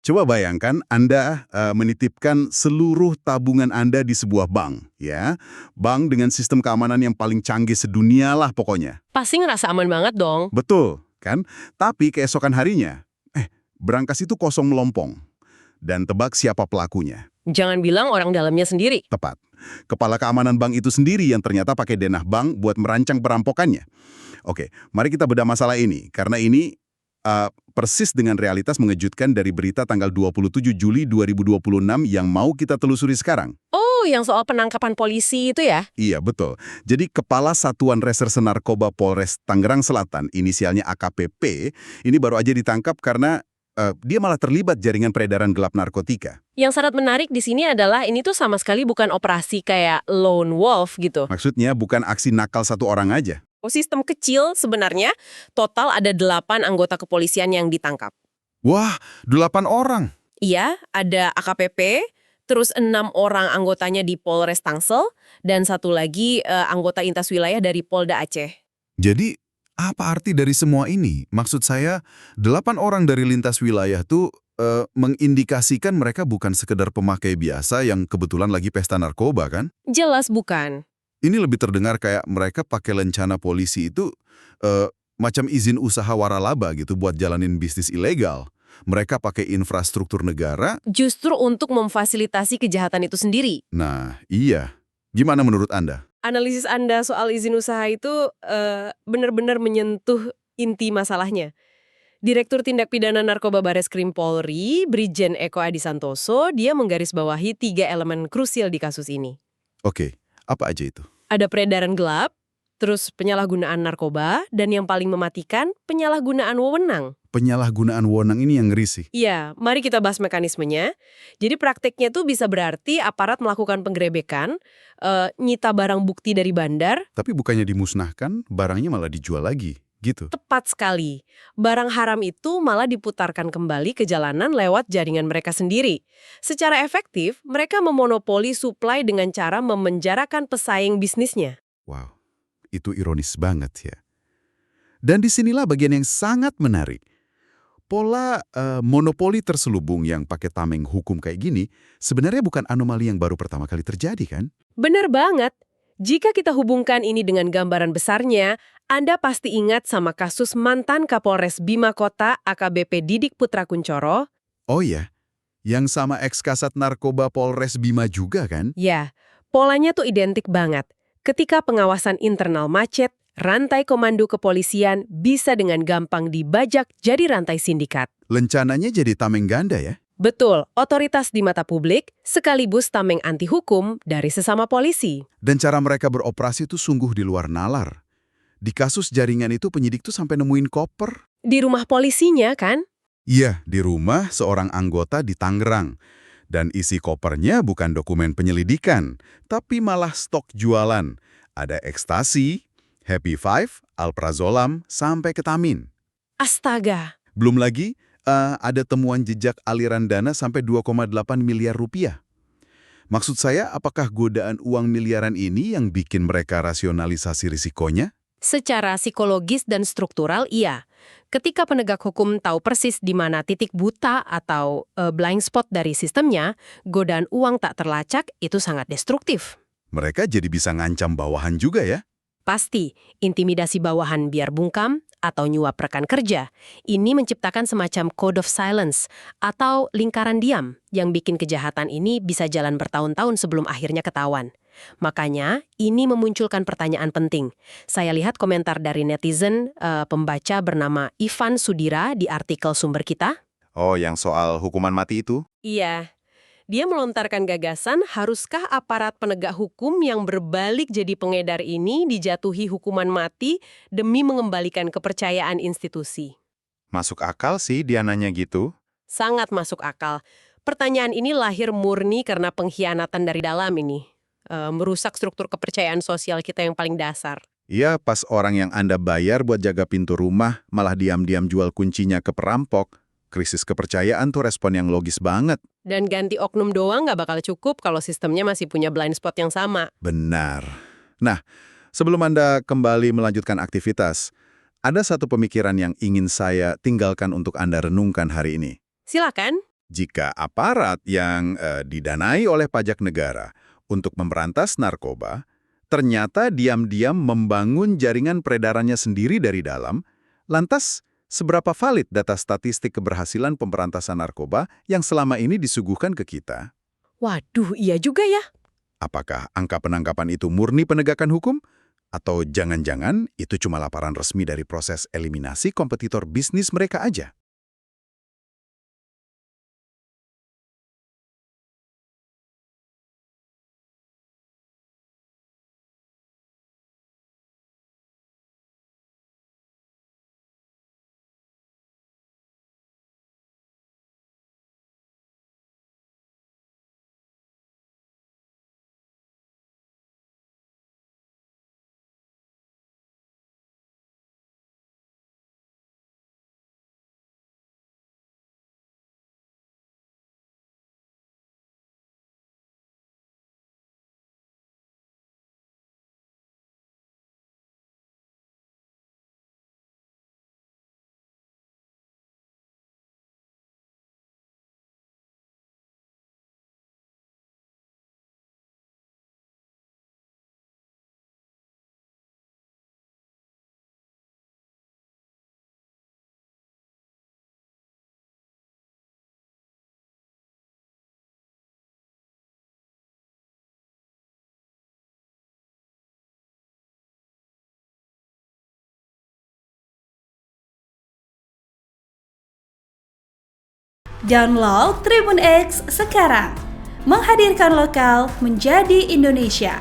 Coba bayangkan Anda menitipkan seluruh tabungan Anda di sebuah bank, ya. Bank dengan sistem keamanan yang paling canggih sedunia lah pokoknya. Pasti ngerasa aman banget dong. Betul, kan? Tapi keesokan harinya, berangkas itu kosong melompong. Dan tebak siapa pelakunya. Jangan bilang orang dalamnya sendiri. Tepat. Kepala keamanan bank itu sendiri yang ternyata pakai denah bank buat merancang perampokannya. Oke, mari kita bedah masalah ini. Karena ini persis dengan realitas mengejutkan dari berita tanggal 27 Juli 2026 yang mau kita telusuri sekarang. Oh, yang soal penangkapan polisi itu ya? Iya, betul. Jadi Kepala Satuan Reserse Narkoba Polres Tangerang Selatan, inisialnya AKPP, ini baru aja ditangkap karena dia malah terlibat jaringan peredaran gelap narkotika. Yang sangat menarik di sini adalah ini tuh sama sekali bukan operasi kayak lone wolf gitu. Maksudnya bukan aksi nakal satu orang aja. Sistem kecil sebenarnya, total ada 8 anggota kepolisian yang ditangkap. Wah, 8 orang. Iya, ada AKPP, terus 6 orang anggotanya di Polres Tangsel, dan satu lagi anggota Intas Wilayah dari Polda Aceh. Jadi, apa arti dari semua ini? Maksud saya, 8 orang dari lintas wilayah tuh mengindikasikan mereka bukan sekedar pemakai biasa yang kebetulan lagi pesta narkoba, kan? Jelas bukan. Ini lebih terdengar kayak mereka pakai lencana polisi itu macam izin usaha waralaba gitu buat jalanin bisnis ilegal. Mereka pakai infrastruktur negara. Justru untuk memfasilitasi kejahatan itu sendiri. Nah, iya. Gimana menurut Anda? Analisis Anda soal izin usaha itu benar-benar menyentuh inti masalahnya. Direktur Tindak Pidana Narkoba Bareskrim Polri, Brigjen Eko Adi Santoso, dia menggarisbawahi 3 elemen krusial di kasus ini. Oke. Apa aja itu? Ada peredaran gelap, terus penyalahgunaan narkoba, dan yang paling mematikan, penyalahgunaan wewenang. Penyalahgunaan wewenang ini yang ngeri sih. Iya, mari kita bahas mekanismenya. Jadi prakteknya tuh bisa berarti aparat melakukan penggerebekan, nyita barang bukti dari bandar. Tapi bukannya dimusnahkan, barangnya malah dijual lagi, gitu. Tepat sekali. Barang haram itu malah diputarkan kembali ke jalanan lewat jaringan mereka sendiri. Secara efektif, mereka memonopoli suplai dengan cara memenjarakan pesaing bisnisnya. Wow, itu ironis banget ya. Dan disinilah bagian yang sangat menarik. Pola monopoli terselubung yang pakai tameng hukum kayak gini sebenarnya bukan anomali yang baru pertama kali terjadi, kan? Bener banget. Jika kita hubungkan ini dengan gambaran besarnya, Anda pasti ingat sama kasus mantan Kapolres Bima Kota AKBP Didik Putra Kuncoro. Oh iya, yang sama ex-kasat narkoba Polres Bima juga kan? Ya, polanya tuh identik banget. Ketika pengawasan internal macet, rantai komando kepolisian bisa dengan gampang dibajak jadi rantai sindikat. Lencananya jadi tameng ganda ya? Betul, otoritas di mata publik sekaligus tameng anti hukum dari sesama polisi. Dan cara mereka beroperasi itu sungguh di luar nalar. Di kasus jaringan itu penyidik tuh sampai nemuin koper. Di rumah polisinya kan? Iya, di rumah seorang anggota di Tangerang. Dan isi kopernya bukan dokumen penyelidikan, tapi malah stok jualan. Ada ekstasi, Happy Five, alprazolam, sampai ketamin. Astaga. Belum lagi, ada temuan jejak aliran dana sampai 2,8 miliar rupiah. Maksud saya, apakah godaan uang miliaran ini yang bikin mereka rasionalisasi risikonya? Secara psikologis dan struktural, iya. Ketika penegak hukum tahu persis di mana titik buta atau blind spot dari sistemnya, godaan uang tak terlacak itu sangat destruktif. Mereka jadi bisa ngancam bawahan juga ya? Pasti, intimidasi bawahan biar bungkam atau nyuap rekan kerja. Ini menciptakan semacam code of silence atau lingkaran diam yang bikin kejahatan ini bisa jalan bertahun-tahun sebelum akhirnya ketahuan. Makanya, ini memunculkan pertanyaan penting. Saya lihat komentar dari netizen pembaca bernama Ivan Sudira di artikel sumber kita. Oh, yang soal hukuman mati itu? Iya. Dia melontarkan gagasan, haruskah aparat penegak hukum yang berbalik jadi pengedar ini dijatuhi hukuman mati demi mengembalikan kepercayaan institusi? Masuk akal sih dia nanya gitu. Sangat masuk akal. Pertanyaan ini lahir murni karena pengkhianatan dari dalam ini. Merusak struktur kepercayaan sosial kita yang paling dasar. Iya, pas orang yang Anda bayar buat jaga pintu rumah malah diam-diam jual kuncinya ke perampok. Krisis kepercayaan tuh respon yang logis banget. Dan ganti oknum doang nggak bakal cukup kalau sistemnya masih punya blind spot yang sama. Benar. Nah, sebelum Anda kembali melanjutkan aktivitas, ada satu pemikiran yang ingin saya tinggalkan untuk Anda renungkan hari ini. Silakan. Jika aparat yang didanai oleh pajak negara untuk memberantas narkoba, ternyata diam-diam membangun jaringan peredarannya sendiri dari dalam, lantas seberapa valid data statistik keberhasilan pemberantasan narkoba yang selama ini disuguhkan ke kita? Waduh, iya juga ya. Apakah angka penangkapan itu murni penegakan hukum? Atau jangan-jangan itu cuma laporan resmi dari proses eliminasi kompetitor bisnis mereka aja? Download Tribun X sekarang, menghadirkan lokal menjadi Indonesia.